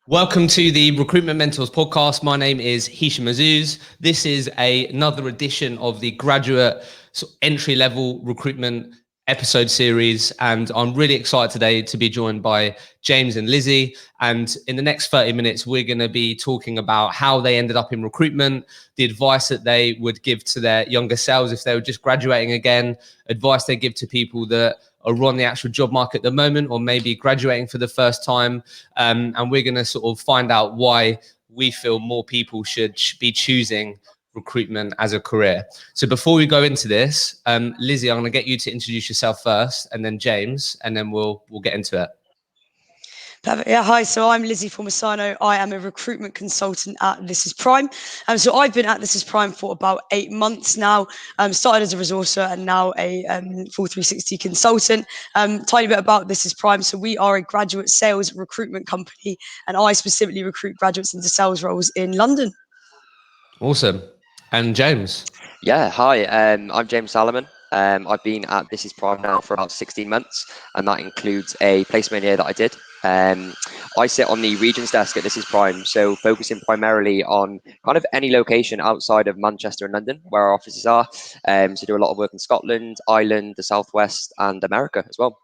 Welcome to the Recruitment Mentors podcast. My name is Hisham Azuz. This is another edition of the graduate entry-level recruitment episode series, and I'm really excited today to be joined by James and Lizzie. And in the next 30 minutes, we're going to be talking about how they ended up in recruitment, the advice that they would give to their younger selves if they were just graduating again, advice they give to people that are on the actual job market at the moment, or maybe graduating for the first time. And we're going to sort of find out why we feel more people should be choosing recruitment as a career. So before we go into this, Lizzie, I'm going to get you to introduce yourself first, and then James, and then we'll get into it. Perfect. Yeah, hi. So I'm Lizzie Formisano. I am a recruitment consultant at This Is Prime. So I've been at This Is Prime for about 8 months now. Started as a resourcer and now a full 360 consultant. Tiny bit about This Is Prime. So we are a graduate sales recruitment company, and I specifically recruit graduates into sales roles in London. Awesome. And James? Yeah, hi. I'm James Salamon. I've been at This Is Prime now for about 16 months, and that includes a placement year that I did. I sit on the regions desk at This Is Prime, so focusing primarily on kind of any location outside of Manchester and London, where our offices are. So do a lot of work in Scotland, Ireland, the Southwest, and America as well.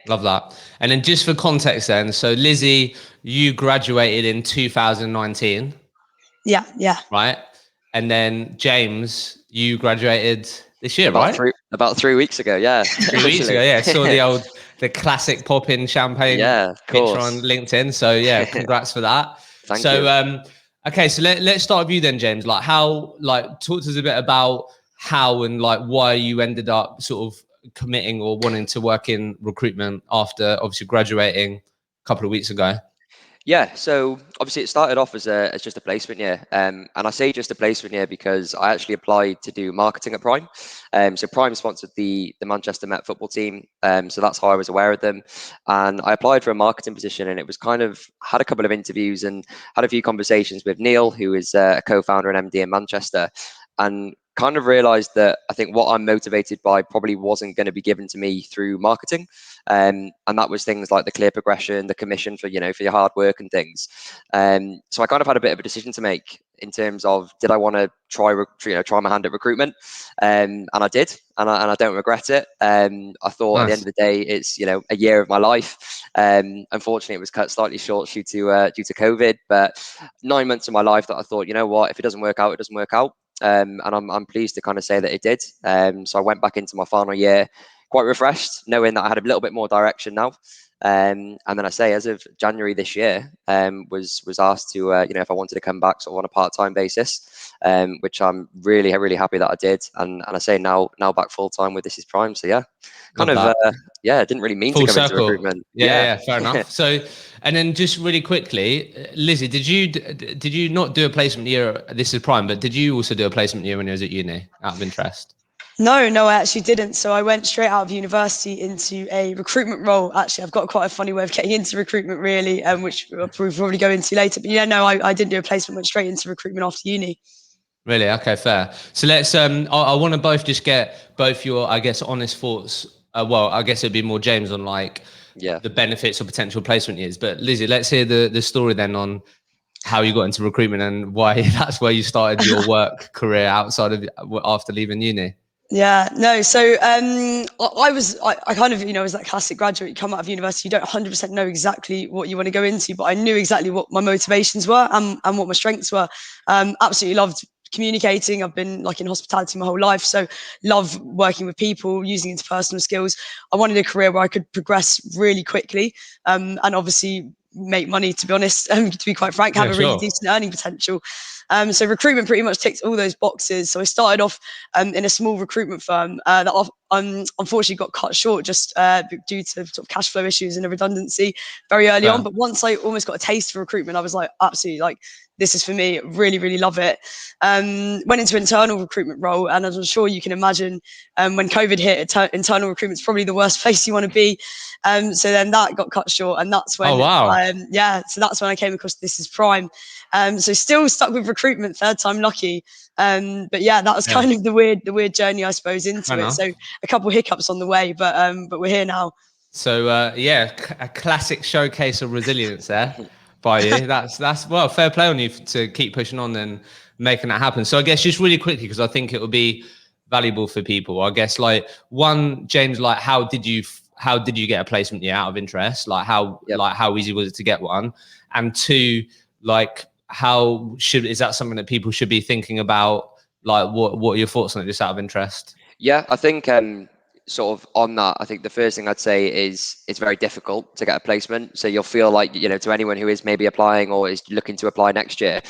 Love that. And then just for context then, so Lizzie, you graduated in 2019. Yeah. Right? And then James, you graduated this year, right? About 3 weeks ago, yeah. 3 weeks ago, yeah. Saw the classic pop-in champagne picture on LinkedIn. So yeah, congrats for that. Thank you. Okay, so let's start with you then, James. Talk to us a bit about how and why you ended up sort of committing or wanting to work in recruitment after obviously graduating a couple of weeks ago. Yeah, so obviously it started off as just a placement year, and I say just a placement year because I actually applied to do marketing at Prime. So Prime sponsored the Manchester Met football team, so that's how I was aware of them. And I applied for a marketing position, and it was had a couple of interviews and had a few conversations with Neil, who is a co-founder and MD in Manchester, and kind of realized that I think what I'm motivated by probably wasn't going to be given to me through marketing. And that was things like the clear progression, the commission for your hard work and things. So I kind of had a bit of a decision to make in terms of, did I want to try my hand at recruitment? And I did, and I don't regret it. I thought At the end of the day, it's a year of my life. Unfortunately, it was cut slightly short due to COVID, but 9 months of my life that I thought, you know what, if it doesn't work out, it doesn't work out. And I'm pleased to kind of say that it did. So I went back into my final year quite refreshed, knowing that I had a little bit more direction now. And then I say, as of January this year, was asked to, if I wanted to come back sort of on a part-time basis, which I'm really happy that I did. And I say now back full-time with This Is Prime. So yeah, didn't really mean Full to come circle. into recruitment. Yeah, fair enough. So, and then just really quickly, Lizzie, did you not do a placement year at This Is Prime, but did you also do a placement year when you was at uni, out of interest? No, I actually didn't. So I went straight out of university into a recruitment role. Actually, I've got quite a funny way of getting into recruitment, really, which we'll probably go into later. But yeah, no, I didn't do a placement, went straight into recruitment after uni. Really? Okay, fair. So let's, I want to both just get both your, I guess, honest thoughts. Well, I guess it'd be more James on the benefits of potential placement years. But Lizzie, let's hear the story then on how you got into recruitment and why that's where you started your work career outside of after leaving uni. Yeah, no. So I kind of, was that classic graduate. You come out of university, you don't 100% know exactly what you want to go into, but I knew exactly what my motivations were and what my strengths were. Absolutely loved communicating. I've been in hospitality my whole life, so love working with people, using interpersonal skills. I wanted a career where I could progress really quickly, and obviously make money, to be honest, to be quite frank, have a really decent earning potential. So recruitment pretty much ticks all those boxes. So I started off in a small recruitment firm that unfortunately got cut short just due to sort of cash flow issues and a redundancy very early on. But once I almost got a taste for recruitment, I was absolutely this is for me. Really love it. Went into internal recruitment role, and as I'm sure you can imagine, when COVID hit, internal recruitment's probably the worst place you want to be. So then that got cut short, and that's when so that's when I came across This Is Prime. So still stuck with recruitment, third time lucky. But yeah, that was kind of the weird journey, I suppose, into it. So a couple of hiccups on the way, but we're here now. So a classic showcase of resilience there. by you. That's well, fair play on you to keep pushing on and making that happen. So I guess just really quickly, because I think it would be valuable for people. I guess like one, James, like how did you get a placement year out of interest? Like how easy was it to get one? And two, like is that something that people should be thinking about? Like what are your thoughts on it, just out of interest? Yeah, I think sort of on that, I think the first thing I'd say is it's very difficult to get a placement. So you'll feel like, you know, to anyone who is maybe applying or is looking to apply next year,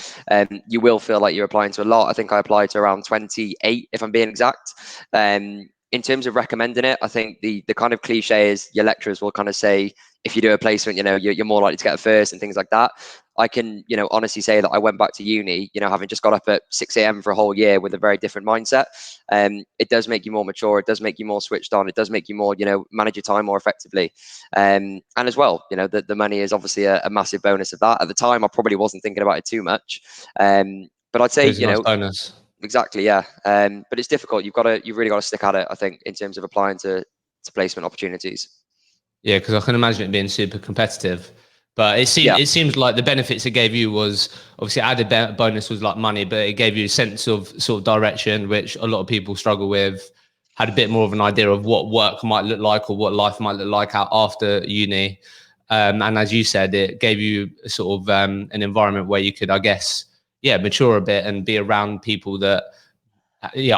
you will feel like you're applying to a lot. I think I applied to around 28, if I'm being exact. In terms of recommending it, I think the kind of cliche is your lecturers will kind of say, if you do a placement, you know, you're more likely to get a first and things like that. I can, you know, honestly say that I went back to uni, you know, having just got up at 6 a.m. for a whole year with a very different mindset. It does make you more mature. It does make you more switched on. It does make you more, you know, manage your time more effectively. And as well, you know, the money is obviously a massive bonus of that. At the time, I probably wasn't thinking about it too much. But I'd say, you know, bonus. Exactly, yeah. But it's difficult. You've really got to stick at it, I think, in terms of applying to placement opportunities. Yeah, because I can imagine it being super competitive. But it seems like the benefits it gave you was obviously added bonus was like money, but it gave you a sense of sort of direction, which a lot of people struggle with. Had a bit more of an idea of what work might look like or what life might look like out after uni. And as you said, it gave you a sort of an environment where you could, I guess, mature a bit and be around people that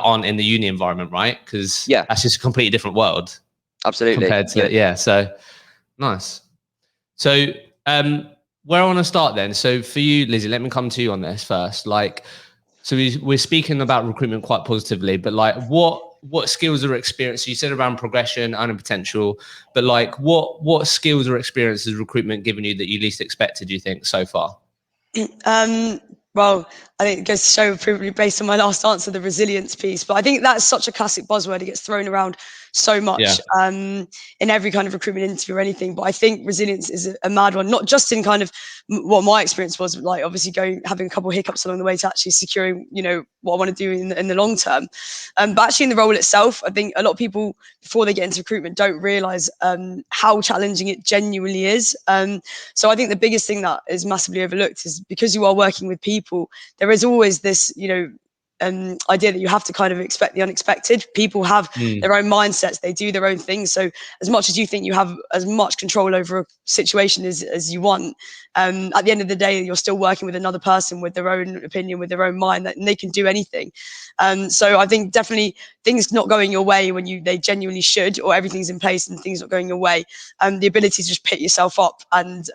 aren't in the uni environment, right? Because that's just a completely different world. Absolutely. Compared to so nice. So where I want to start then. So for you, Lizzie, let me come to you on this first. Like, so we're speaking about recruitment quite positively, but like what skills or experience, you said around progression, earning potential, but like what skills or experiences recruitment given you that you least expected, you think, so far? Well, I think it goes to show, probably based on my last answer, the resilience piece. But I think that's such a classic buzzword. It gets thrown around so much in every kind of recruitment interview or anything. But I think resilience is a mad one, not just in kind of what my experience was, like obviously having a couple of hiccups along the way to actually securing, you know, what I want to do in the long term. But actually in the role itself, I think a lot of people before they get into recruitment don't realize how challenging it genuinely is. So I think the biggest thing that is massively overlooked is because you are working with people, there is always this, you know, idea that you have to kind of expect the unexpected. People have their own mindsets, they do their own things. So as much as you think you have as much control over a situation as you want, at the end of the day, you're still working with another person with their own opinion, with their own mind, and they can do anything. So I think definitely things not going your way when they genuinely should, or everything's in place and things not going your way, the ability to just pick yourself up and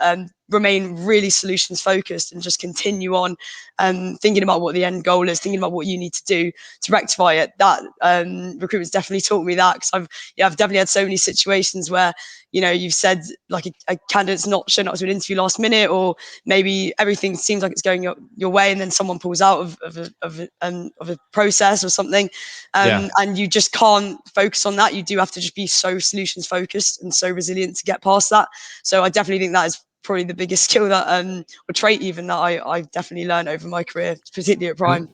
remain really solutions focused and just continue on thinking about what the end goal is, thinking about what you need to do to rectify it. That recruitment's definitely taught me that, because I've definitely had so many situations where, you know, you've said like a candidate's not shown up to an interview last minute, or maybe everything seems like it's going your way, and then someone pulls out of a process or something, and you just can't focus on that. You do have to just be so solutions focused and so resilient to get past that. So I definitely think that is probably the biggest skill that or trait even that I definitely learned over my career, particularly at Prime.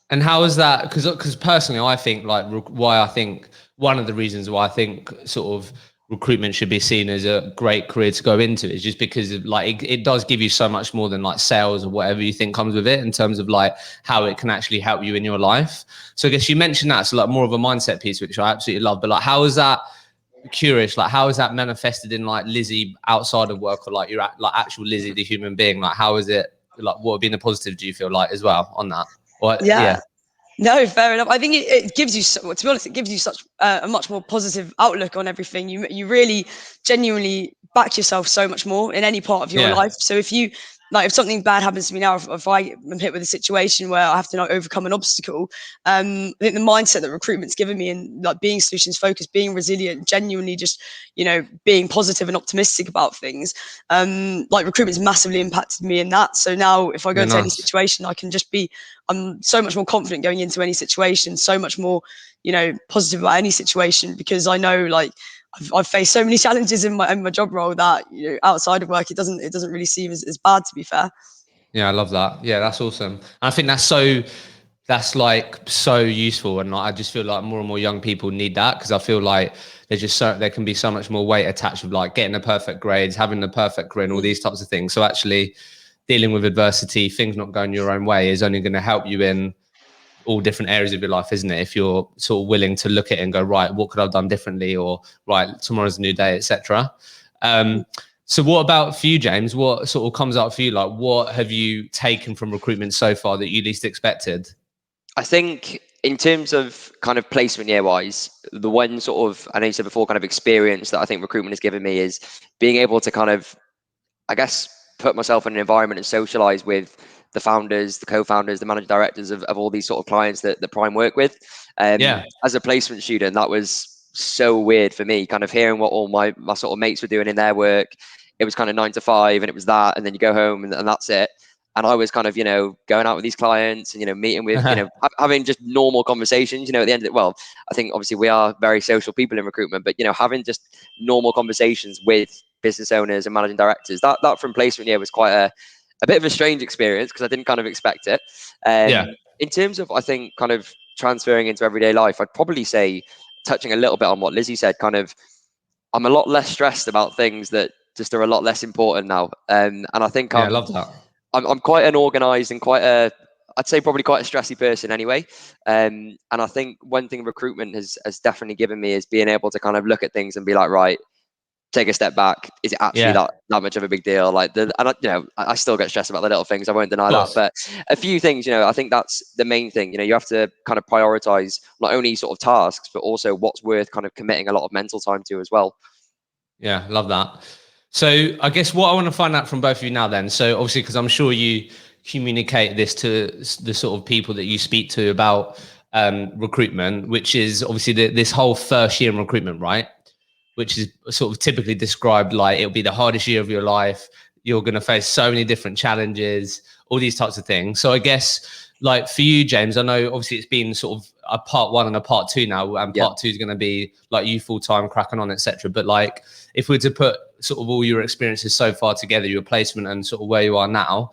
And how is that? Because personally, I think one of the reasons why I think sort of recruitment should be seen as a great career to go into is just because of, like, it does give you so much more than like sales or whatever you think comes with it, in terms of like how it can actually help you in your life. So I guess you mentioned that, so like more of a mindset piece, which I absolutely love. But like, how is that? Curious, like how is that manifested in like Lizzie outside of work, or like your like actual Lizzie the human being? Like how is it, like what would be the positive, do you feel like, as well on that? Or No, fair enough. I think it gives you, to be honest, it gives you such a much more positive outlook on everything. You really genuinely back yourself so much more in any part of your life. So if something bad happens to me now, if I am hit with a situation where I have to overcome an obstacle, I think the mindset that recruitment's given me, and like being solutions focused, being resilient, genuinely just, you know, being positive and optimistic about things, like recruitment's massively impacted me in that. So now if I go into any situation, I'm so much more confident going into any situation, so much more, you know, positive about any situation, because I know, like, I've faced so many challenges in my job role that, you know, outside of work, it doesn't really seem as bad, to be fair. Yeah, I love that. Yeah, that's awesome. And I think that's like so useful, and like, I just feel like more and more young people need that, because I feel like there can be so much more weight attached with like getting the perfect grades, having the perfect career, and all these types of things. So actually, dealing with adversity, things not going your own way is only going to help you in all different areas of your life, isn't it? If you're sort of willing to look at it and go, right, what could I have done differently? Or right, tomorrow's a new day, etc. So what about for you, James? What sort of comes up for you? Like, what have you taken from recruitment so far that you least expected? I think in terms of kind of placement year wise, the one sort of, I know you said before, kind of experience that I think recruitment has given me is being able to kind of, I guess, put myself in an environment and socialize with the founders, the co-founders, the managing directors of all these sort of clients that Prime work with. Yeah. As a placement student, that was so weird for me, kind of hearing what all my sort of mates were doing in their work. It was kind of 9 to 5 and it was that, and then you go home and that's it. And I was kind of, going out with these clients and, meeting with, having just normal conversations, at the end of it. Well, I think obviously we are very social people in recruitment, but, having just normal conversations with business owners and managing directors, that from placement year was quite a bit of a strange experience because I didn't kind of expect it. In terms of, I think, kind of transferring into everyday life, I'd probably say, touching a little bit on what Lizzie said, kind of, I'm a lot less stressed about things that just are a lot less important now. And I think I love that. I'm quite an organized and I'd say probably quite a stressy person anyway. And I think one thing recruitment has definitely given me is being able to kind of look at things and be like, right, take a step back. Is it actually that much of a big deal? Like, I still get stressed about the little things. I won't deny that. But a few things, I think that's the main thing. You have to kind of prioritize not only sort of tasks, but also what's worth kind of committing a lot of mental time to as well. Yeah, love that. So I guess what I want to find out from both of you now then, so obviously, because I'm sure you communicate this to the sort of people that you speak to about recruitment, which is obviously this whole first year in recruitment, right? Which is sort of typically described like it'll be the hardest year of your life. You're going to face so many different challenges, all these types of things. So I guess like for you, James, I know obviously it's been sort of a part 1 and a part 2 now, and part 2 is going to be like you full-time cracking on, etc. But like if we were to put sort of all your experiences so far together, your placement and sort of where you are now,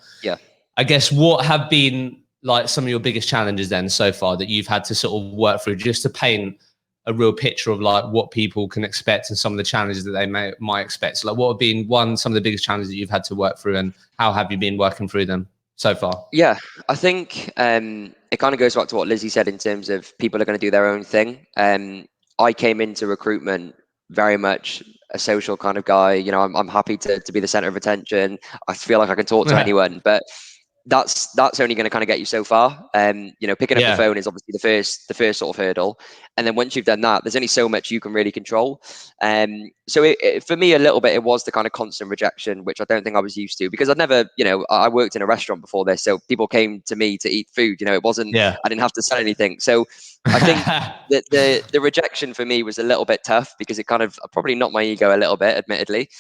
I guess what have been like some of your biggest challenges then so far that you've had to sort of work through, just to paint a real picture of like what people can expect and some of the challenges that they might expect. So like what have been some of the biggest challenges that you've had to work through, and how have you been working through them so far? Yeah, I think it kind of goes back to what Lizzie said in terms of people are going to do their own thing. I came into recruitment very much a social kind of guy. I'm happy to be the center of attention. I feel like I can talk to anyone, but that's only going to kind of get you so far. Picking up the phone is obviously the first sort of hurdle, and then once you've done that, there's only so much you can really control. So for me, a little bit, it was the kind of constant rejection, which I don't think I was used to, because I'd never, I worked in a restaurant before this, so people came to me to eat food. It wasn't, I didn't have to sell anything. So I think that the rejection for me was a little bit tough, because it kind of probably knocked my ego a little bit, admittedly.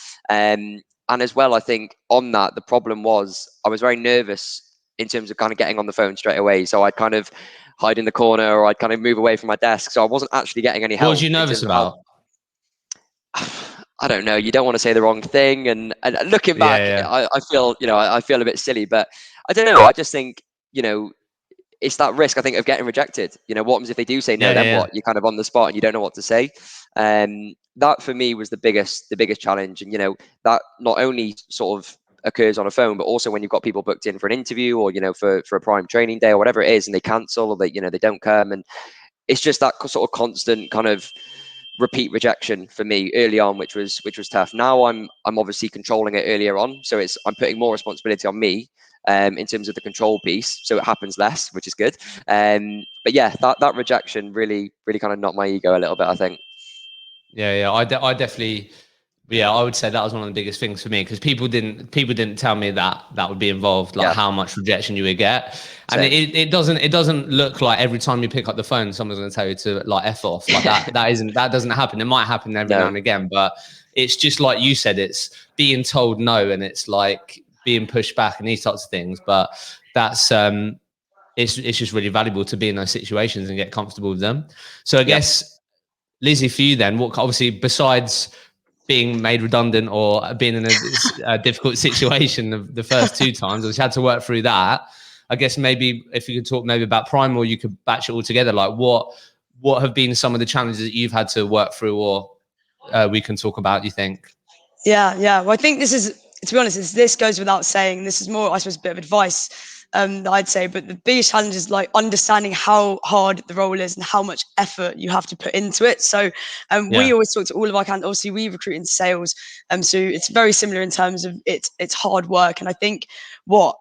And as well, I think on that, the problem was I was very nervous in terms of kind of getting on the phone straight away. So I'd kind of hide in the corner, or I'd kind of move away from my desk. So I wasn't actually getting any help. What was you nervous about? I don't know. You don't want to say the wrong thing. And looking back, I feel, I feel a bit silly, but I don't know. I just think, it's that risk, I think, of getting rejected. What happens if they do say no? Then what? You're kind of on the spot and you don't know what to say. That for me was the biggest challenge. And that not only sort of occurs on a phone, but also when you've got people booked in for an interview, or for a Prime training day or whatever it is, and they cancel, or they don't come, and it's just that sort of constant kind of repeat rejection for me early on, which was tough. Now I'm obviously controlling it earlier on, so I'm putting more responsibility on me. In terms of the control piece, so it happens less, which is good. But yeah, that rejection really kind of knocked my ego a little bit, I think. I definitely, I would say that was one of the biggest things for me, because people didn't tell me that would be involved, like how much rejection you would get. And it doesn't look like every time you pick up the phone someone's going to tell you to like F off, like that doesn't happen. It might happen every now and again, but it's just like you said, it's being told no, and it's like being pushed back and these types of things. But that's it's just really valuable to be in those situations and get comfortable with them. So I guess, Lizzie, for you then, what, obviously besides being made redundant or being in a difficult situation the first 2 times, which had to work through that, I guess maybe if you could talk maybe about Prime, or you could batch it all together, like what have been some of the challenges that you've had to work through, or we can talk about, you think? Yeah. Well, I think this is to be honest, this goes without saying. This is more, I suppose, a bit of advice that I'd say. But the biggest challenge is like understanding how hard the role is and how much effort you have to put into it. So we always talk to all of our candidates. Obviously, we recruit into sales, so it's very similar in terms of it's hard work. And I think what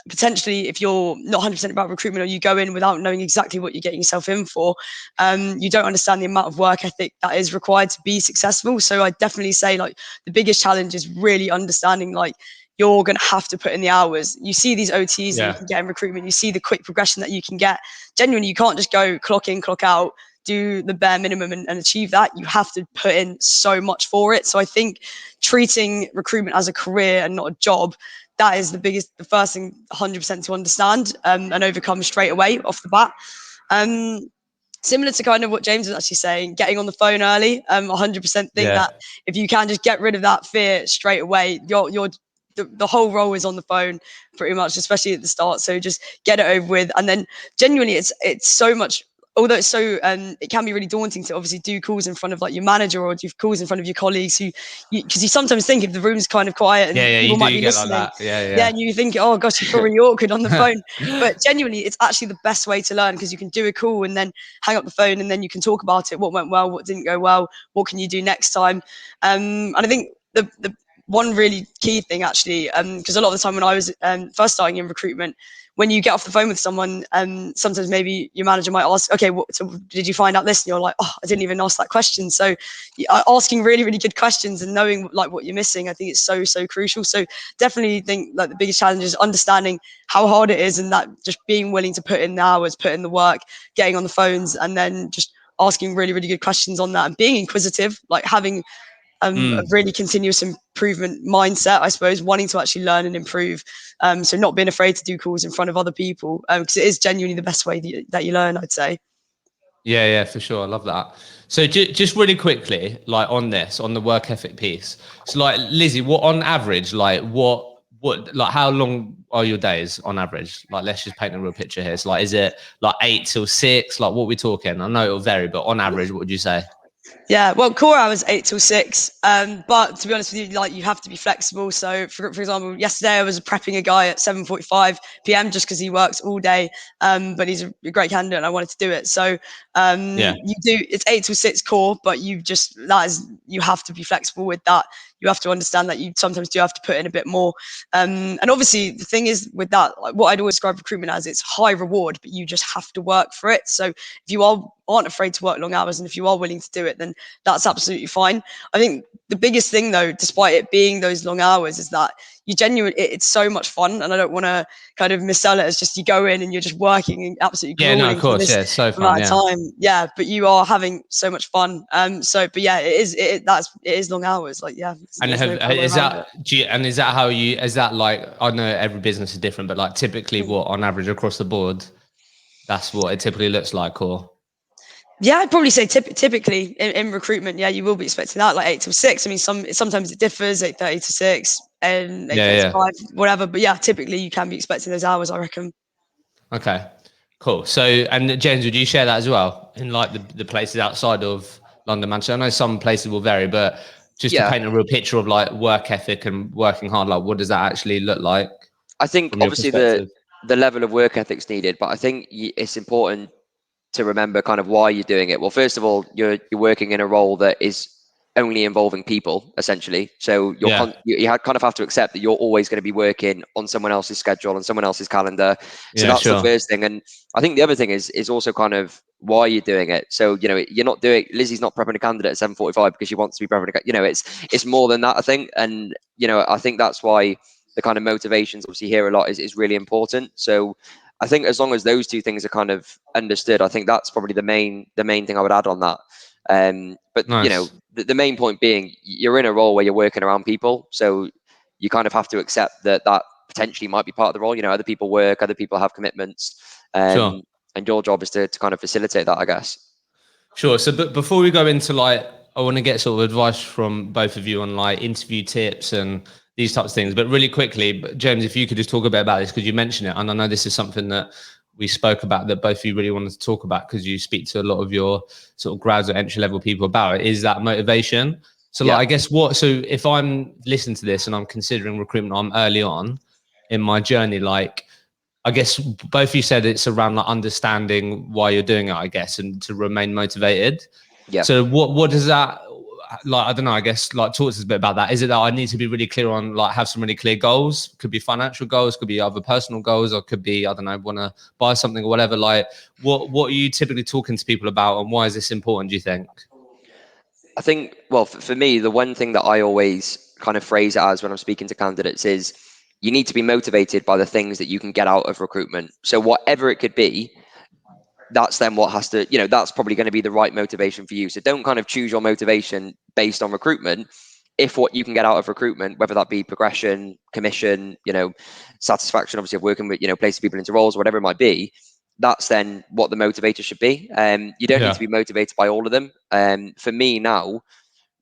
potentially, if you're not 100% about recruitment, or you go in without knowing exactly what you're getting yourself in for, you don't understand the amount of work ethic that is required to be successful. So I definitely say like the biggest challenge is really understanding like you're going to have to put in the hours. You see these OTs that you can get in recruitment, you see the quick progression that you can get. Genuinely, you can't just go clock in, clock out, do the bare minimum and achieve that. You have to put in so much for it. So I think treating recruitment as a career and not a job, that is the first thing 100% to understand and overcome straight away off the bat. Similar to kind of what James was actually saying, getting on the phone early. 100% think that if you can just get rid of that fear straight away, the whole role is on the phone pretty much, especially at the start. So just get it over with. And then genuinely, it's so much, although it's so it can be really daunting to obviously do calls in front of like your manager or do calls in front of your colleagues because you sometimes think if the room's kind of quiet and people might be listening, like that. and you think, oh gosh, you feel really awkward on the phone. But genuinely, it's actually the best way to learn, because you can do a call and then hang up the phone and then you can talk about it, what went well, what didn't go well, what can you do next time. And I think the one really key thing actually, because a lot of the time when I was first starting in recruitment, when you get off the phone with someone, sometimes maybe your manager might ask, okay, so did you find out this? And you're like, oh, I didn't even ask that question. So asking really, really good questions and knowing like what you're missing, I think it's so, so crucial. So definitely think like the biggest challenge is understanding how hard it is, and that just being willing to put in the hours, put in the work, getting on the phones, and then just asking really, really good questions on that and being inquisitive, like having a really continuous improvement mindset, I suppose, wanting to actually learn and improve. So not being afraid to do calls in front of other people, because it is genuinely the best way that you learn, I'd say. Yeah, for sure. I love that. So just really quickly, like on the work ethic piece. So like Lizzie, what on average, like like how long are your days on average? Like, let's just paint a real picture here. So like, is it like 8 till 6? Like what we're talking? I know it'll vary, but on average, what would you say? Yeah, well, core hours 8 till 6. But to be honest with you, like you have to be flexible. So for example, yesterday I was prepping a guy at 7:45 p.m. just because he works all day. But he's a great candidate and I wanted to do it. So it's 8 till 6 core, but you have to be flexible with that. You have to understand that you sometimes do have to put in a bit more. And obviously the thing is with that, like what I'd always describe recruitment as, it's high reward, but you just have to work for it. So if you aren't afraid to work long hours and if you are willing to do it, then that's absolutely fine. I think the biggest thing though, despite it being those long hours, is that it's so much fun. And I don't want to kind of missell it as just you go in and you're just working and absolutely grueling of course, for this so fun, amount of time. Yeah, but you are having so much fun. But yeah, it is long hours. Like, yeah. And is that how you, is that like, I know every business is different, but like typically what on average across the board, that's what it typically looks like? Or yeah, I'd probably say typically in recruitment, yeah, you will be expecting that, like 8 till 6. I mean, sometimes it differs, 8:30 to 6 and 8:30 to 5, whatever. But yeah, typically you can be expecting those hours, I reckon. Okay, cool. So, and James, would you share that as well in like the places outside of London, Manchester? I know some places will vary, but just to paint a real picture of like work ethic and working hard, like what does that actually look like? I think obviously the level of work ethic's needed, but I think it's important to remember kind of why you're doing it. Well, first of all, you're working in a role that is only involving people, essentially. So you kind of have to accept that you're always going to be working on someone else's schedule and someone else's calendar. So that's the first thing. And I think the other thing is also kind of why you're doing it. So, you know, Lizzie's not prepping a candidate at 7:45 because she wants to be prepping it's more than that, I think. And, you know, I think that's why the kind of motivations obviously here a lot is really important. So I think as long as those two things are kind of understood, I think that's probably the main thing I would add on that. But nice. You know, the main point being you're in a role where you're working around people, so you kind of have to accept that potentially might be part of the role. You know, other people work, other people have commitments, and your job is to kind of facilitate that, I guess. Sure. So, but before we go into like, I want to get sort of advice from both of you on like interview tips and these types of things. But really quickly, James, if you could just talk a bit about this, because you mentioned it, and I know this is something that we spoke about that both of you really wanted to talk about, because you speak to a lot of your sort of grads or entry level people about it, is that motivation. So like, I guess so if I'm listening to this and I'm considering recruitment, I'm early on in my journey, like, I guess both of you said it's around like understanding why you're doing it, I guess, and to remain motivated. Yeah. So what does that, like, I don't know, I guess, like, talk to us a bit about that. Is it that I need to be really clear on, like, have some really clear goals? Could be financial goals, could be other personal goals, or could be, I don't know, want to buy something or whatever. Like, what are you typically talking to people about, and why is this important, do you think? I think, well, for me, the one thing that I always kind of phrase it as when I'm speaking to candidates is you need to be motivated by the things that you can get out of recruitment. So whatever it could be, that's then what has to, that's probably going to be the right motivation for you. So don't kind of choose your motivation based on recruitment. If what you can get out of recruitment, whether that be progression, commission, satisfaction, obviously, of working with, placing people into roles, whatever it might be, that's then what the motivator should be. You don't need to be motivated by all of them. For me now,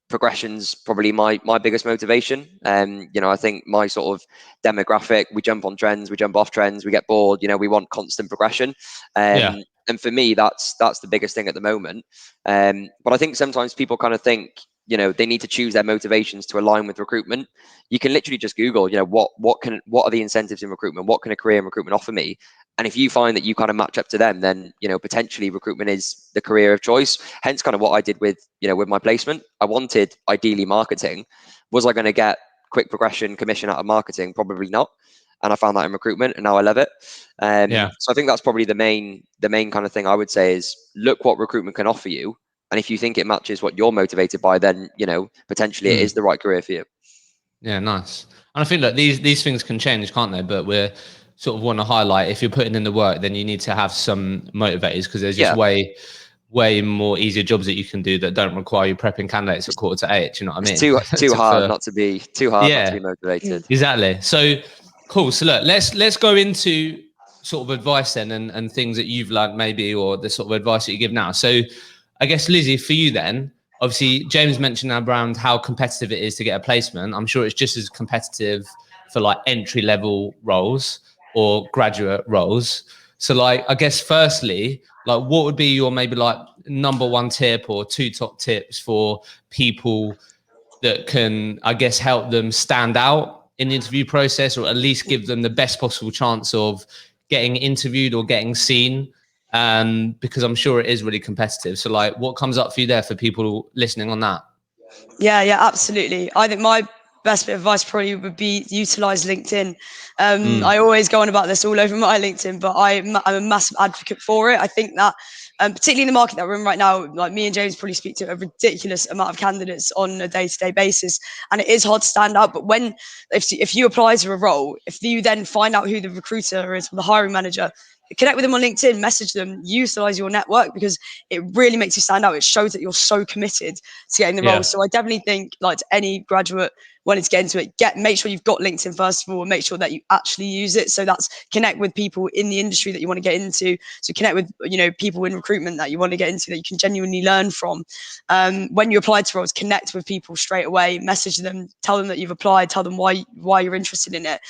progression's probably my biggest motivation. I think my sort of demographic, we jump on trends, we jump off trends, we get bored, we want constant progression. And for me, that's the biggest thing at the moment. But I think sometimes people kind of think, they need to choose their motivations to align with recruitment. You can literally just Google, what are the incentives in recruitment? What can a career in recruitment offer me? And if you find that you kind of match up to them, then, potentially recruitment is the career of choice. Hence kind of what I did with my placement. I wanted ideally marketing. Was I going to get quick progression commission out of marketing? Probably not. And I found that in recruitment, and now I love it. So I think that's probably the main kind of thing I would say is look what recruitment can offer you. And if you think it matches what you're motivated by, then, potentially it is the right career for you. Yeah, nice. And I think that these things can change, can't they? But we're sort of want to highlight, if you're putting in the work, then you need to have some motivators, because there's just way more easier jobs that you can do that don't require you prepping candidates at 7:45. Do you know what I mean? It's too hard not to be motivated. Exactly. So cool. So look, let's go into sort of advice then, and things that you've learned maybe, or the sort of advice that you give now. So I guess, Lizzie, for you then, obviously James mentioned around how competitive it is to get a placement. I'm sure it's just as competitive for like entry level roles or graduate roles. So like, I guess firstly, like, what would be your maybe like number one tip or two top tips for people that can, I guess, help them stand out in the interview process, or at least give them the best possible chance of getting interviewed or getting seen? Because I'm sure it is really competitive. So like, what comes up for you there for people listening on that? Yeah, absolutely. I think my best bit of advice probably would be utilize LinkedIn. I always go on about this all over my LinkedIn, but I'm a massive advocate for it. I think that particularly in the market that we're in right now, like me and James probably speak to a ridiculous amount of candidates on a day-to-day basis, and it is hard to stand out. But if you apply to a role, if you then find out who the recruiter is or the hiring manager, connect with them on LinkedIn, message them, utilize your network, because it really makes you stand out. It shows that you're so committed to getting the role. So I definitely think, like, to any graduate wanting to get into it, make sure you've got LinkedIn first of all, and make sure that you actually use it. So that's connect with people in the industry that you want to get into. So connect with, people in recruitment that you want to get into that you can genuinely learn from. When you apply to roles, connect with people straight away, message them, tell them that you've applied, tell them why you're interested in it.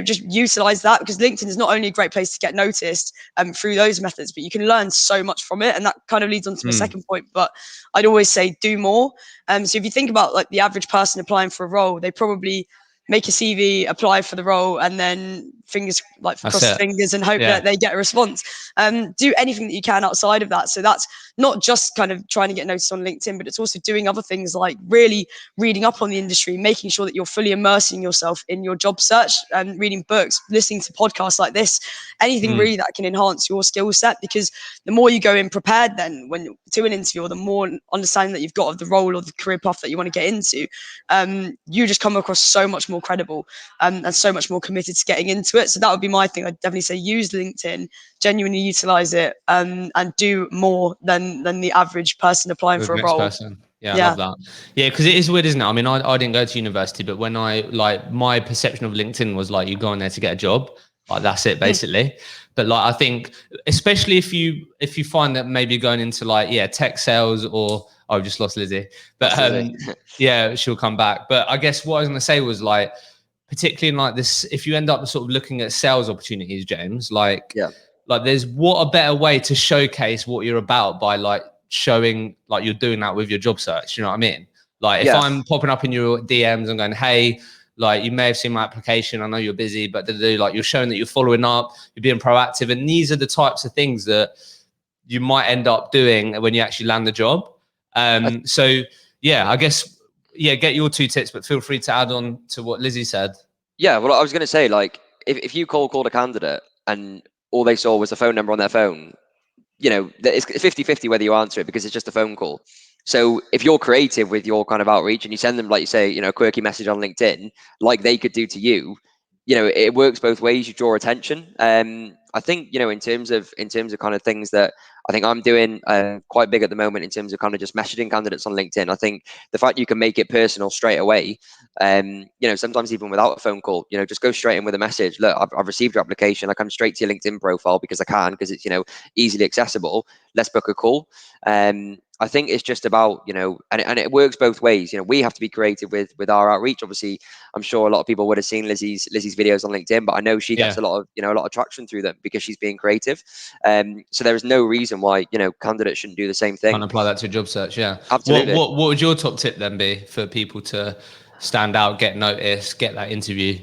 Just utilize that, because LinkedIn is not only a great place to get noticed through those methods, but you can learn so much from it. And that kind of leads on to my second point, but I'd always say do more. So if you think about like the average person applying for a role, they probably make a CV, apply for the role, and then cross fingers and hope that they get a response. Do anything that you can outside of that. So that's not just kind of trying to get noticed on LinkedIn, but it's also doing other things like really reading up on the industry, making sure that you're fully immersing yourself in your job search, and reading books, listening to podcasts like this, anything really that can enhance your skill set. Because the more you go in prepared then when to an interview, or the more understanding that you've got of the role or the career path that you want to get into, you just come across so much more credible and so much more committed to getting into it. So that would be my thing. I'd definitely say use LinkedIn, genuinely utilize it, and do more than the average person applying for a role. I love that. Yeah, because it is weird, isn't it? I mean, I didn't go to university, but when my perception of LinkedIn was like, you go on there to get a job, like that's it basically. But like, I think especially if you find that maybe going into like tech sales, or I've just lost Lizzie, but she'll come back. But I guess what I was going to say was like, particularly in like this, if you end up sort of looking at sales opportunities, James, like there's what a better way to showcase what you're about by like showing like you're doing that with your job search. You know what I mean? Like if Yeah. I'm popping up in your DMs and going, hey, like you may have seen my application, I know you're busy, but like you're showing that you're following up, you're being proactive, and these are the types of things that you might end up doing when you actually land the job. So yeah, I guess, yeah, get your 2 tips, but feel free to add on to what Lizzie said. Yeah, well, I was going to say, like, if you called a candidate and all they saw was a phone number on their phone, it's 50-50 whether you answer it, because it's just a phone call. So if you're creative with your kind of outreach and you send them, like you say, a quirky message on LinkedIn, like they could do to you, it works both ways. You draw attention. I think, in terms of kind of things that I think I'm doing quite big at the moment in terms of kind of just messaging candidates on LinkedIn. I think the fact you can make it personal straight away, sometimes even without a phone call, just go straight in with a message. Look, I've received your application. I come straight to your LinkedIn profile because I can, because it's, easily accessible. Let's book a call. I think it's just about, and it works both ways. We have to be creative with our outreach. Obviously, I'm sure a lot of people would have seen Lizzie's videos on LinkedIn, but I know she gets a lot of traction through them because she's being creative. So there is no reason why, candidates shouldn't do the same thing. And apply that to a job search. Yeah. Absolutely. What would your top tip then be for people to stand out, get noticed, get that interview?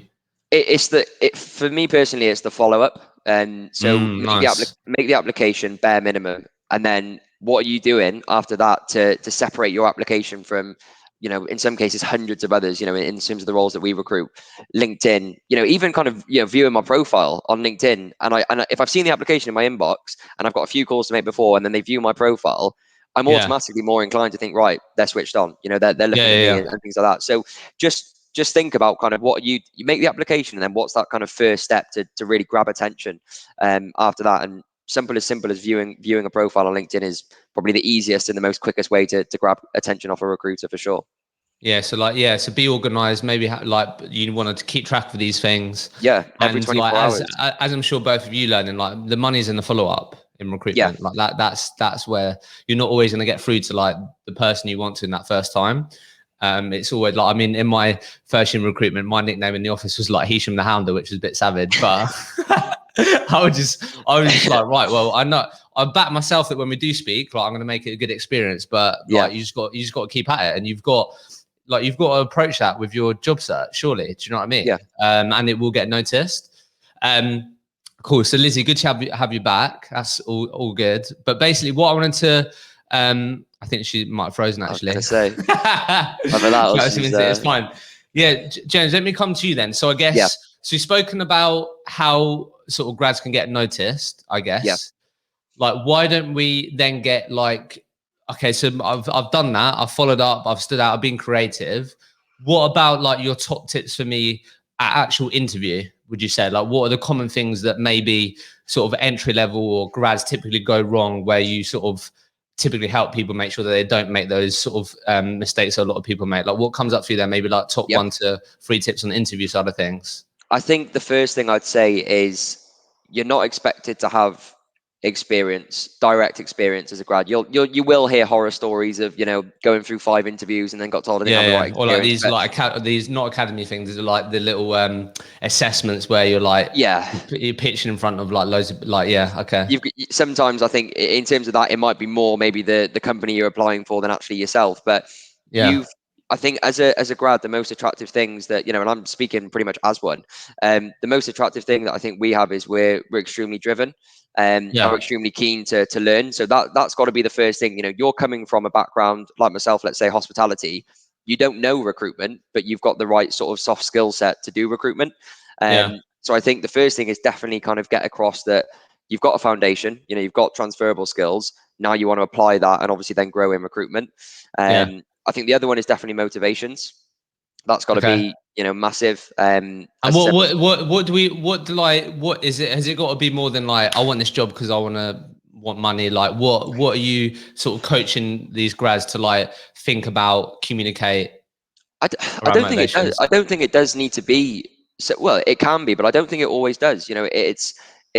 For me personally, it's the follow up. And so nice. make the application bare minimum, and then what are you doing after that to separate your application from, in some cases hundreds of others, in terms of the roles that we recruit. LinkedIn, even kind of viewing my profile on LinkedIn, and if I've seen the application in my inbox and I've got a few calls to make before, and then they view my profile, I'm automatically more inclined to think, right, they're switched on, they're looking at me and things like that. So just think about kind of what you make the application, and then what's that kind of first step to really grab attention after that. And simple as viewing a profile on LinkedIn is probably the easiest and the most quickest way to grab attention off a recruiter, for sure. Yeah, so be organized. Maybe like you want to keep track of these things. Yeah, every 24 hours. As I'm sure both of you learning, like the money's in the follow up in recruitment. Yeah. Like that's where you're not always going to get through to like the person you want to in that first time. It's always like, I mean, in my first year in recruitment, my nickname in the office was like Hisham the Hounder, which was a bit savage, but I was just like, right, well, I back myself that when we do speak, like I'm going to make it a good experience, but like you just got to keep at it, and you've got to approach that with your job search, surely. Do you know what I mean? Yeah. And it will get noticed. Cool. So Lizzie, good to have you back. That's all good. But basically, what I wanted to, I think she might have frozen actually. I was going to say, it's fine. Yeah, James, let me come to you then. So I guess, so you've spoken about how sort of grads can get noticed, I guess. Yeah. Like, why don't we then get like, okay, so I've done that. I've followed up. I've stood out. I've been creative. What about like your top tips for me at actual interview? Would you say, like, what are the common things that maybe sort of entry level or grads typically go wrong, where you sort of typically help people make sure that they don't make those sort of mistakes that a lot of people make? Like, what comes up for you there? Maybe like top 1 to 3 tips on the interview side of things. I think the first thing I'd say is you're not expected to have direct experience as a grad. You will hear horror stories of going through 5 interviews and then got told I didn't have the right experience. Or like these not academy things. These are like the little assessments where you're like you're pitching in front of like loads of like sometimes I think in terms of that it might be more maybe the company you're applying for than actually yourself. But I think as a grad, the most attractive things that and I'm speaking pretty much as one. The most attractive thing that I think we have is we're extremely driven. I'm extremely keen to learn. So that's got to be the first thing. You're coming from a background like myself, let's say hospitality. You don't know recruitment, but you've got the right sort of soft skill set to do recruitment. So I think the first thing is definitely kind of get across that you've got a foundation. You've got transferable skills. Now you want to apply that and obviously then grow in recruitment. I think the other one is definitely motivations. That's got to be massive. And what is it? Has it got to be more than like I want this job because I want money? Like what are you sort of coaching these grads to like think about, communicate? I don't think it does. I don't think it does need to be. So well, it can be, but I don't think it always does. It's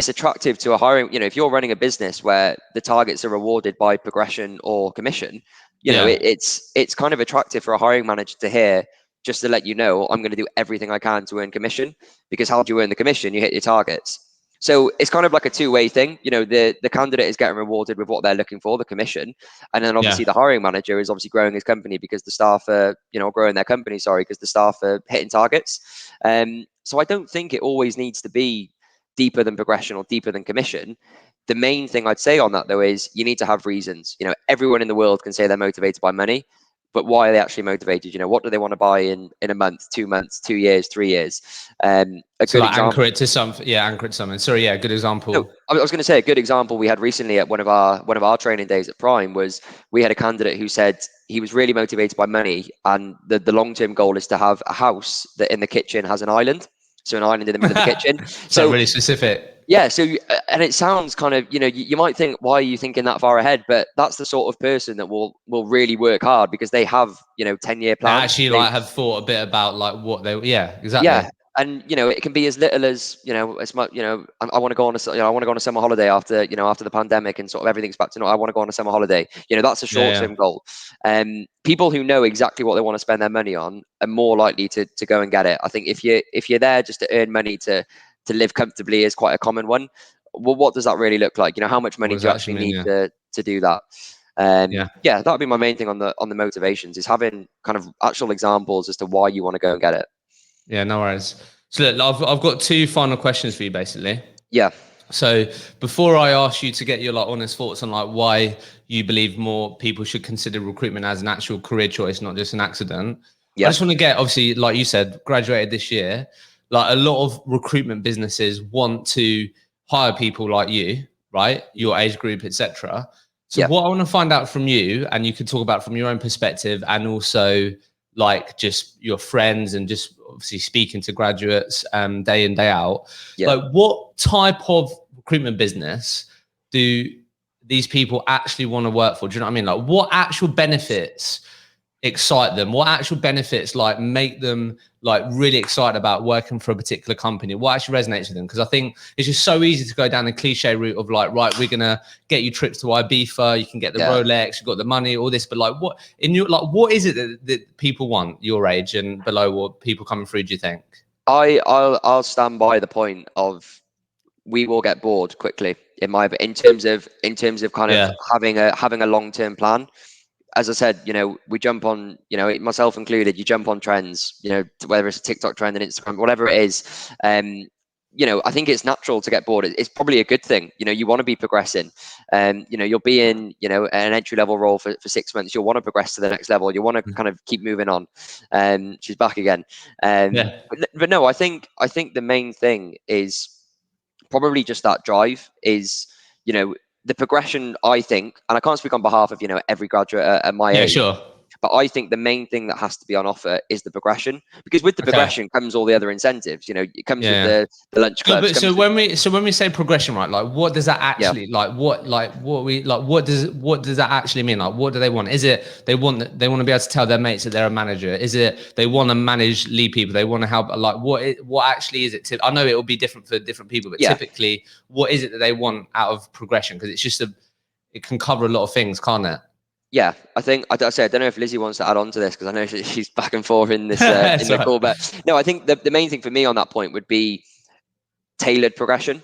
attractive to a hiring. If you're running a business where the targets are rewarded by progression or commission, it's kind of attractive for a hiring manager to hear. Just to let you know, I'm going to do everything I can to earn commission, because how do you earn the commission? You hit your targets. So it's kind of like a two-way thing. The candidate is getting rewarded with what they're looking for, the commission, and then obviously the hiring manager is obviously growing his company because the staff are, growing their company. Sorry, because the staff are hitting targets. So I don't think it always needs to be deeper than progression or deeper than commission. The main thing I'd say on that though is you need to have reasons. Everyone in the world can say they're motivated by money, but why are they actually motivated? What do they want to buy in a month, 2 months, 2 years, 3 years? A So good like example. anchor it to something. Yeah, anchor it to something. Sorry, yeah, good example. No, I was going to say a good example we had recently at one of our training days at Prime was we had a candidate who said he was really motivated by money, and the long-term goal is to have a house that in the kitchen has an island. So an island in the middle of the kitchen. So really specific. Yeah, and it sounds kind of, you might think, why are you thinking that far ahead? But that's the sort of person that will really work hard because they have, 10-year plans. They actually like have thought a bit about like what they, exactly. Yeah, and it can be as little as as much. I want to go on I want to go on a summer holiday after after the pandemic and sort of everything's back to normal. I want to go on a summer holiday. That's a short-term goal. People who know exactly what they want to spend their money on are more likely to go and get it. I think if you're there just to earn money to live comfortably is quite a common one. Well, what does that really look like? How much money do you actually need to do that? That would be my main thing on the motivations, is having kind of actual examples as to why you want to go and get it. Yeah, no worries. So look, I've got two final questions for you, basically. Yeah. So before I ask you to get your like honest thoughts on like why you believe more people should consider recruitment as an actual career choice, not just an accident. I just want to get, obviously, like you said, graduated this year. Like a lot of recruitment businesses want to hire people like you, right? Your age group, etc. So what I want to find out from you, and you could talk about from your own perspective, and also like just your friends and just obviously speaking to graduates day in, day out. Like what type of recruitment business do these people actually want to work for? Do you know what I mean? Like what actual benefits excite them? What actual benefits like make them like really excited about working for a particular company? What actually resonates with them? Because I think it's just so easy to go down the cliche route of like, right, we're gonna get you trips to Ibiza, you can get the Rolex, you've got the money, all this, but like what in your like what is it that people want your age and below, what people coming through, do you think? I'll stand by the point of we will get bored quickly in terms of kind of having a long-term plan. As I said, we jump on, myself included, you jump on trends, whether it's a TikTok trend and Instagram, whatever it is. I think it's natural to get bored. It's probably a good thing. You want to be progressing. You'll be in, an entry-level role for 6 months. You'll want to progress to the next level. You want to kind of keep moving on. She's back again. But no, I think the main thing is probably just that drive is, the progression, I think, and I can't speak on behalf of, every graduate at my age. Sure. But I think the main thing that has to be on offer is the progression, because with the progression comes all the other incentives. It comes with the lunch clubs. So when we say progression, right? Like, what does that actually what does that actually mean? Like, what do they want? Is it they want to be able to tell their mates that they're a manager? Is it they want to lead people? They want to help? Like, what actually is it? I know it will be different for different people, but typically, what is it that they want out of progression? Because it's just it can cover a lot of things, can't it? Yeah, I think I don't know if Lizzie wants to add on to this, because I know she's back and forth in this in the call. But no, I think the main thing for me on that point would be tailored progression.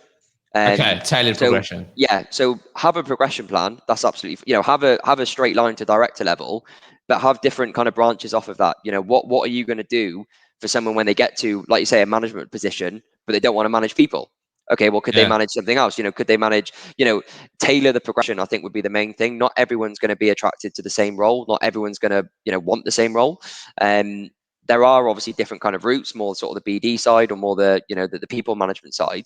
Tailored progression. Yeah, so have a progression plan. That's absolutely, have a straight line to director level, but have different kind of branches off of that. What are you going to do for someone when they get to, like you say, a management position, but they don't want to manage people? Okay, well, could they manage something else? Could they manage, tailor the progression, I think would be the main thing. Not everyone's going to be attracted to the same role. Not everyone's going to, want the same role. There are obviously different kind of routes, more sort of the BD side or more the, the people management side.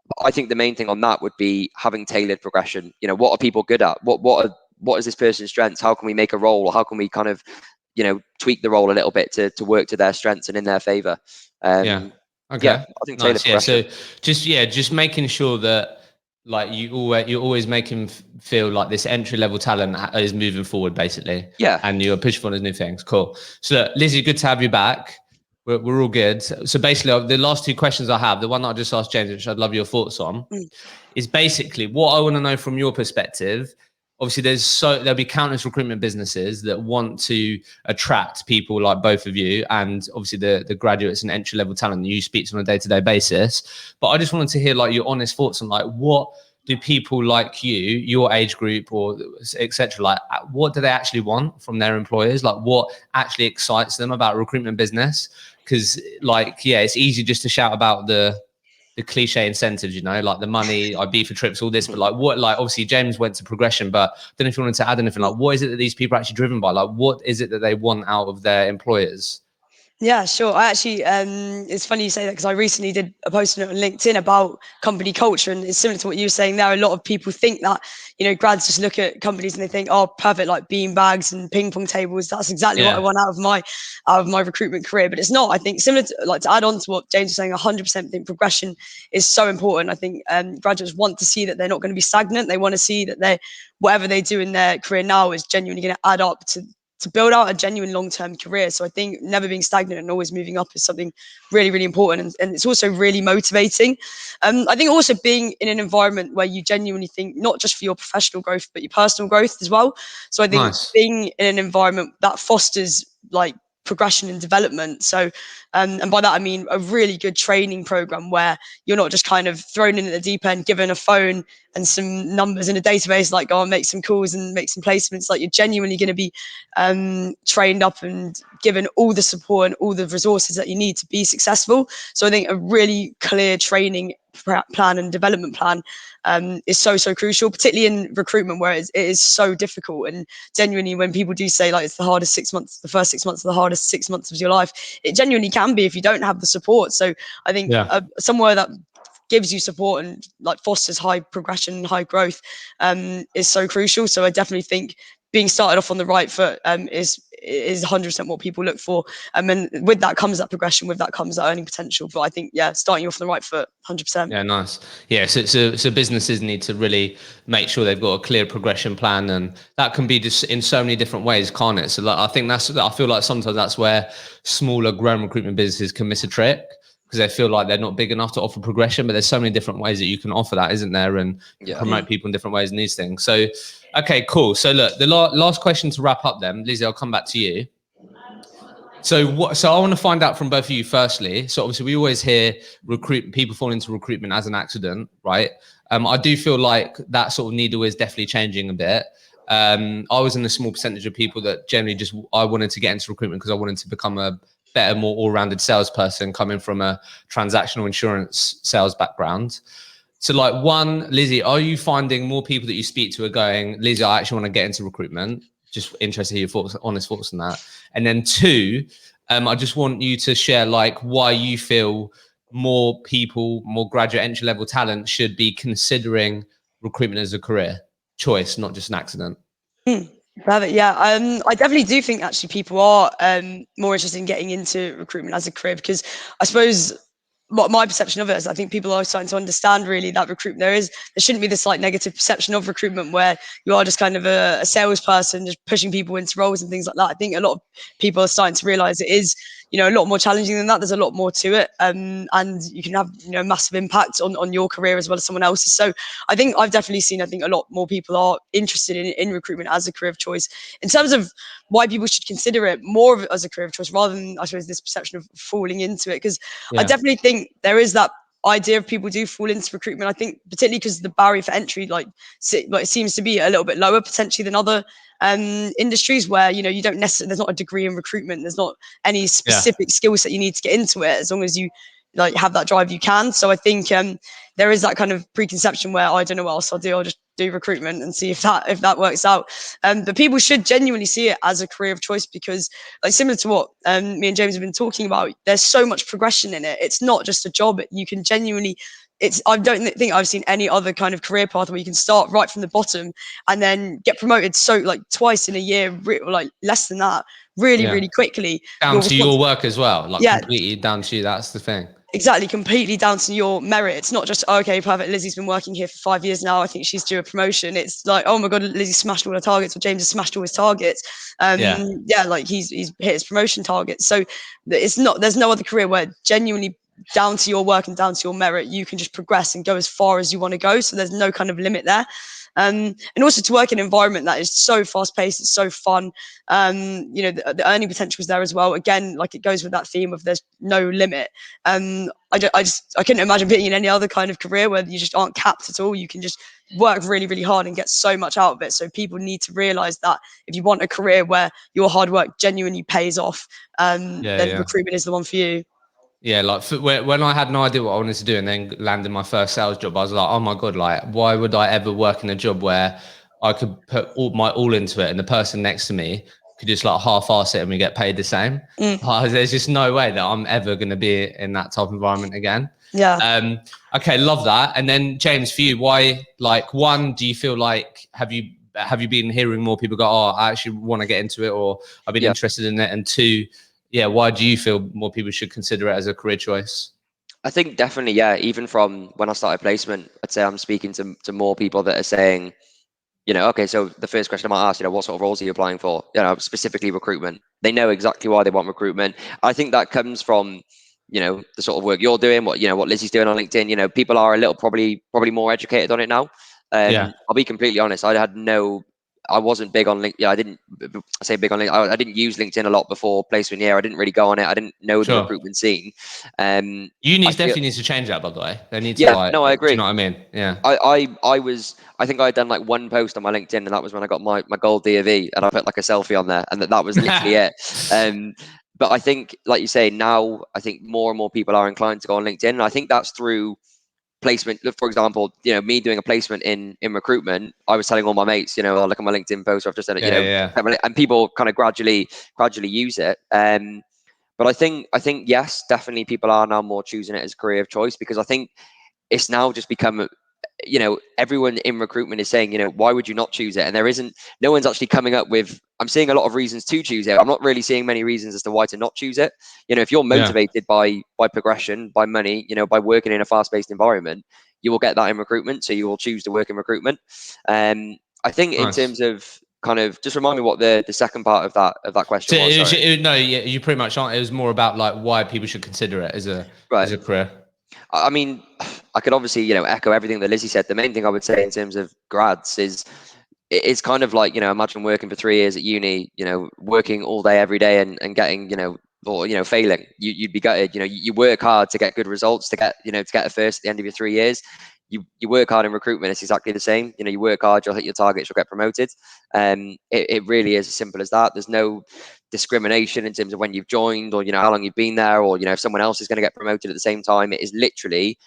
But I think the main thing on that would be having tailored progression. What are people good at? What is this person's strengths? How can we make a role, or how can we kind of, tweak the role a little bit to work to their strengths and in their favor? Okay. Yeah, I think tailored progression. So just making sure that like you always make him feel like this entry level talent is moving forward, basically. Yeah. And you're pushing for those new things. Cool. So look, Lizzie, good to have you back. We're all good. So basically, the last two questions I have, the one that I just asked James, which I'd love your thoughts on, is basically what I want to know from your perspective obviously there'll be countless recruitment businesses that want to attract people like both of you, and obviously the graduates and entry level talent that you speak to on a day-to-day basis. But I just wanted to hear like your honest thoughts on like, what do people like you, your age group or etc., like what do they actually want from their employers? Like what actually excites them about recruitment business? Because like, yeah, it's easy just to shout about the cliche incentives, you know, like the money, I be for trips, all this, but like what, like obviously James went to progression, but I don't know if you wanted to add anything, like what is it that these people are actually driven by? Like what is it that they want out of their employers? Yeah, sure. I actually, it's funny you say that because I recently did a post on LinkedIn about company culture, and it's similar to what you were saying there. A lot of people think that, you know, grads just look at companies and they think, oh, perfect, like bean bags and ping pong tables. That's exactly what I want out of my recruitment career. But it's not. I think similar to, like, to add on to what James was saying, 100% think progression is so important. I think graduates want to see that they're not going to be stagnant. They want to see that whatever they do in their career now is genuinely going to add up to build out a genuine long-term career. So I think never being stagnant and always moving up is something really, really important. And it's also really motivating. I think also being in an environment where you genuinely think not just for your professional growth, but your personal growth as well. So I think being in an environment that fosters like progression and development. So, and by that, I mean a really good training program where you're not just kind of thrown in at the deep end, given a phone and some numbers in a database, like go and make some calls and make some placements. Like you're genuinely going to be trained up and given all the support and all the resources that you need to be successful. So I think a really clear training plan and development plan is so crucial, particularly in recruitment where it is so difficult. And genuinely, when people do say like it's the hardest 6 months, the first 6 months are the hardest 6 months of your life, it genuinely can be if you don't have the support. So I think somewhere that gives you support and like fosters high progression and high growth is so crucial. So I definitely think being started off on the right foot is 100% what people look for. And with that comes that progression, with that comes that earning potential. But I think, yeah, starting off on the right foot, 100%. Yeah, nice. Yeah, so businesses need to really make sure they've got a clear progression plan, and that can be just in so many different ways, can't it? So like, I feel like sometimes that's where smaller growing recruitment businesses can miss a trick, because they feel like they're not big enough to offer progression. But there's so many different ways that you can offer that, isn't there? And promote people in different ways and these things. So, okay, cool. So look, the last question to wrap up then, Lizzie, I'll come back to you. So I want to find out from both of you firstly. So obviously we always hear people fall into recruitment as an accident, right? I do feel like that sort of needle is definitely changing a bit. I was in a small percentage of people that generally I wanted to get into recruitment because I wanted to become a better, more all-rounded salesperson coming from a transactional insurance sales background. So like Lizzie, are you finding more people that you speak to are going, Lizzie, I actually want to get into recruitment? Just interested to hear your honest thoughts on that. And then two, I just want you to share like why you feel more people, more graduate entry level talent should be considering recruitment as a career choice, not just an accident. Perfect. Yeah, I definitely do think actually people are more interested in getting into recruitment as a career, because I suppose what my perception of it is, I think people are starting to understand really that there shouldn't be this like negative perception of recruitment where you are just kind of a salesperson just pushing people into roles and things like that. I think a lot of people are starting to realize it is, you know, a lot more challenging than that. There's a lot more to it, and you can have, you know, massive impact on your career as well as someone else's. So I think I've definitely seen, I think a lot more people are interested in recruitment as a career of choice. In terms of why people should consider it more of as a career of choice rather than, I suppose, this perception of falling into it, because I definitely think there is that idea of people do fall into recruitment. I think particularly because the barrier for entry like it seems to be a little bit lower potentially than other industries where, you know, you don't necessarily, there's not a degree in recruitment, there's not any specific skill set you need to get into it. As long as you like have that drive, you can. So I think there is that kind of preconception where I don't know what else I'll do, I'll just do recruitment and see if that works out. But people should genuinely see it as a career of choice, because like similar to what me and James have been talking about, there's so much progression in it. It's not just a job. You can genuinely, I don't think I've seen any other kind of career path where you can start right from the bottom and then get promoted so like twice in a year, like less than that, really quickly. Down to your work as well, like completely down to you. That's the thing. Exactly, completely down to your merit. It's not just, okay, perfect, Lizzie's been working here for 5 years now, I think she's due a promotion. It's like, oh my God, Lizzie smashed all her targets, or James has smashed all his targets. Like he's hit his promotion targets. So there's no other career where genuinely down to your work and down to your merit, you can just progress and go as far as you want to go. So there's no kind of limit there. And also to work in an environment that is so fast paced, it's so fun. The earning potential is there as well. Again, like it goes with that theme of there's no limit. I couldn't imagine being in any other kind of career where you just aren't capped at all. You can just work really, really hard and get so much out of it. So people need to realize that if you want a career where your hard work genuinely pays off, then recruitment is the one for you. Yeah, like when I had no idea what I wanted to do and then landed my first sales job, I was like, oh my God, like, why would I ever work in a job where I could put all into it and the person next to me could just like half-ass it and we get paid the same? There's just no way that I'm ever going to be in that type of environment again. Yeah. Okay, love that. And then James, for you, why, like, one, do you feel like, have you been hearing more people go, oh, I actually want to get into it, or I've been interested in it? And two, why do you feel more people should consider it as a career choice? I think definitely, even from when I started placement, I'd say I'm speaking to more people that are saying, okay, so the first question I might ask, what sort of roles are you applying for? Specifically recruitment. They know exactly why they want recruitment. I think that comes from, the sort of work you're doing, what Lizzie's doing on LinkedIn. People are a little probably more educated on it now. I'll be completely honest. I wasn't big on LinkedIn. I didn't say big on LinkedIn. I didn't use LinkedIn a lot before placement year. I didn't really go on it. I didn't know the recruitment scene. Definitely needs to change that, by the way. They need to no, I agree. Do you know what I mean? Yeah. I think I had done like one post on my LinkedIn, and that was when I got my gold DOV, and I put like a selfie on there, and that was literally it. But I think, like you say, now I think more and more people are inclined to go on LinkedIn, and I think that's through placement. For example, me doing a placement in recruitment, I was telling all my mates, look at my LinkedIn post, I've just done it, and people kind of gradually use it. But I think yes, definitely people are now more choosing it as a career of choice, because I think it's now just become, everyone in recruitment is saying, why would you not choose it? And no one's actually coming up with, I'm seeing a lot of reasons to choose it. I'm not really seeing many reasons as to why to not choose it. If you're motivated by progression, by money, by working in a fast-paced environment, you will get that in recruitment. So you will choose to work in recruitment. I think in terms of kind of, just remind me what the second part of that question was. You pretty much aren't. It was more about like why people should consider it as a career. I mean, I could obviously, echo everything that Lizzie said. The main thing I would say in terms of grads is, it's kind of like, imagine working for 3 years at uni, working all day, every day, and getting, or, failing. You'd be gutted. You work hard to get good results, to get a first at the end of your 3 years. You work hard in recruitment, it's exactly the same. You work hard, you'll hit your targets, you'll get promoted. It really is as simple as that. There's no discrimination in terms of when you've joined, or how long you've been there, or if someone else is going to get promoted at the same time. It is literally,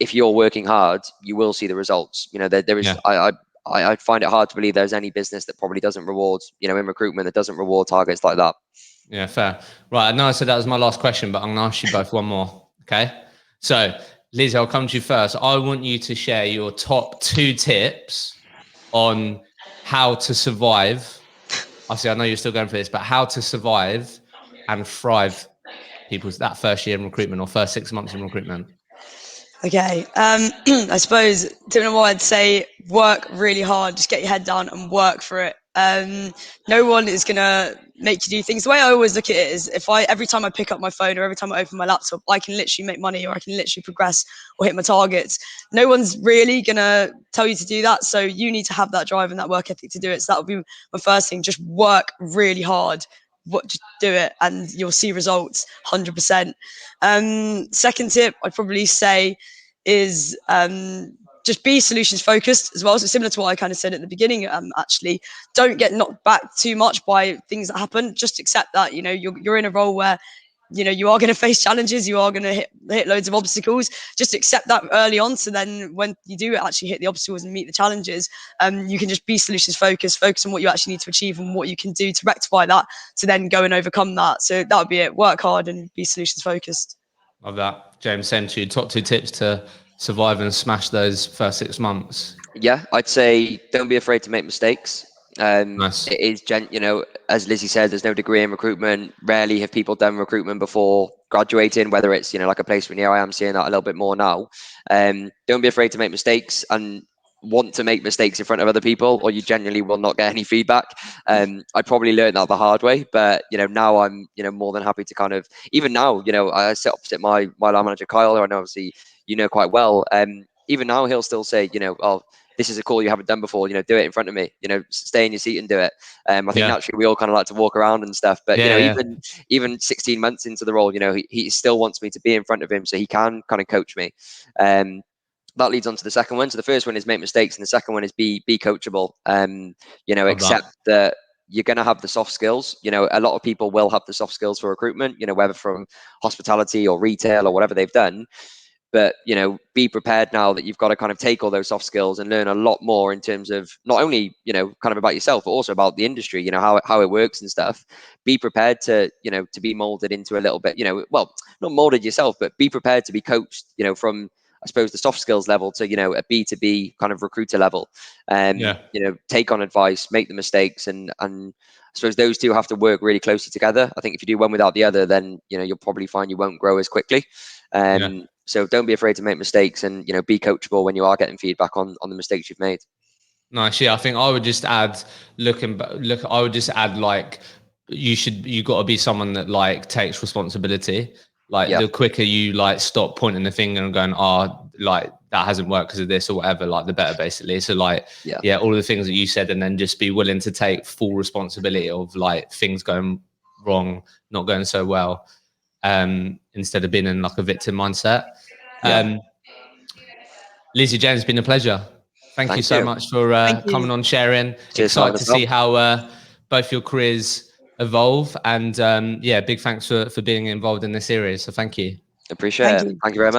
if you're working hard, you will see the results. There is. I find it hard to believe there's any business that probably doesn't reward, in recruitment, that doesn't reward targets like that. Yeah, fair. Right, I know I said that was my last question, but I'm going to ask you both one more. Okay. So, Liz, I'll come to you first. I want you to share your top 2 tips on how to survive. I know you're still going for this, but how to survive and thrive that first year in recruitment, or first 6 months in recruitment. Okay. I suppose, I'd say work really hard. Just get your head down and work for it. No one is going to make you do things. The way I always look at it is, every time I pick up my phone or every time I open my laptop, I can literally make money, or I can literally progress or hit my targets. No one's really going to tell you to do that. So you need to have that drive and that work ethic to do it. So that would be my first thing. Just work really hard. Just do it and you'll see results 100%. Second tip I'd probably say is just be solutions focused as well. So similar to what I kind of said at the beginning, actually, don't get knocked back too much by things that happen. Just accept that, you're in a role where, you are going to face challenges. You are going to hit loads of obstacles. Just accept that early on. So then when you do actually hit the obstacles and meet the challenges, you can just be solutions focused, focus on what you actually need to achieve and what you can do to rectify that, to then go and overcome that. So that would be it. Work hard and be solutions focused. Love that. James, same to you. Top 2 tips to survive and smash those first 6 months. Yeah, I'd say don't be afraid to make mistakes. Nice. It is, as Lizzie said, there's no degree in recruitment. Rarely have people done recruitment before graduating, whether it's, like a placement year. I am seeing that a little bit more now. Don't be afraid to make mistakes, and want to make mistakes in front of other people, or you genuinely will not get any feedback. I probably learned that the hard way, but now I'm more than happy to kind of, even now, I sit opposite my line manager Kyle, who I know obviously quite well. Even now he'll still say, oh, this is a call you haven't done before, do it in front of me, stay in your seat and do it. I think Yeah. naturally we all kind of like to walk around and stuff, but even 16 months into the role, he still wants me to be in front of him so he can kind of coach me. That leads on to the second one. So the first one is make mistakes, and the second one is be coachable. Accept that you're going to have the soft skills. A lot of people will have the soft skills for recruitment, whether from hospitality or retail or whatever they've done. But, be prepared now that you've got to kind of take all those soft skills and learn a lot more in terms of not only, kind of about yourself, but also about the industry, how it works and stuff. Be prepared to, to be molded into a little bit, well, not molded yourself, but be prepared to be coached, from, I suppose, the soft skills level to, a B2B kind of recruiter level. Take on advice, make the mistakes, and I suppose those two have to work really closely together. I think if you do one without the other, then you'll probably find you won't grow as quickly. So don't be afraid to make mistakes, and be coachable when you are getting feedback on the mistakes you've made. Nice. Yeah, I think I would just add I would just add like you got to be someone that like takes responsibility. Like the quicker you like stop pointing the finger and going, like that hasn't worked because of this or whatever, like the better, basically. So like all of the things that you said, and then just be willing to take full responsibility of like things going wrong, not going so well, instead of being in like a victim mindset. Lizzie James, been a pleasure. Thank you so much for coming on, sharing. Excited to see how both your careers evolve, and big thanks for being involved in this series. So thank you. Appreciate it. Thank you very much.